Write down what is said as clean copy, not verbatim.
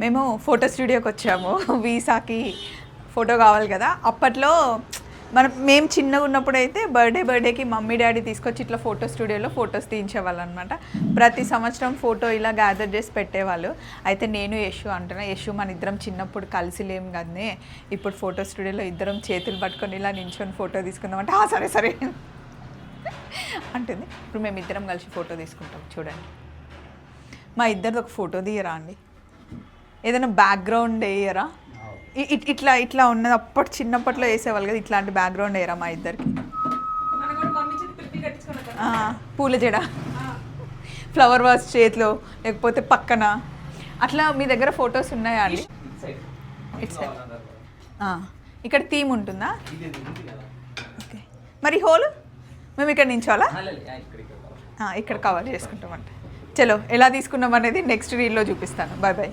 మేము ఫోటో స్టూడియోకి వచ్చాము. వీసాకి ఫోటో కావాలి కదా. అప్పట్లో మేము చిన్నగా ఉన్నప్పుడు అయితే బర్త్డేకి మమ్మీ డాడీ తీసుకొచ్చి ఇట్లా ఫోటో స్టూడియోలో ఫొటోస్ తీయించేవాళ్ళు అనమాట. ప్రతి సంవత్సరం ఫోటో ఇలా గ్యాదర్ చేసి పెట్టేవాళ్ళు. అయితే నేను యశు అంటున్నా, యశు మన ఇద్దరం చిన్నప్పుడు కలిసి లేము కానీ ఇప్పుడు ఫోటో స్టూడియోలో ఇద్దరం చేతులు పట్టుకొని ఇలా నించొని ఫోటో తీసుకుందామంటే సరే సరే అంటుంది. ఇప్పుడు మేము ఇద్దరం కలిసి ఫోటో తీసుకుంటాం. చూడండి, మా ఇద్దరిది ఒక ఫోటో తీయరా అండి? ఏదైనా బ్యాక్గ్రౌండ్ వేయరా? ఇట్లా ఇట్లా ఉన్నది అప్పటి చిన్నప్పట్లో వేసేవాళ్ళు కదా, ఇట్లాంటి బ్యాక్గ్రౌండ్ వేయరా మా ఇద్దరికి? పూల జడ, ఫ్లవర్ వాస్ చేతిలో, లేకపోతే పక్కన అట్లా మీ దగ్గర ఫొటోస్ ఉన్నాయా అండి? ఇక్కడ థీమ్ ఉంటుందా? ఓకే, మరి హోల్ మేము ఇక్కడ నించోవాలా? ఇక్కడ కవర్ చేసుకుంటామంట. చలో, ఎలా తీసుకున్నాం అనేది నెక్స్ట్ రీల్లో చూపిస్తాను. Bye bye.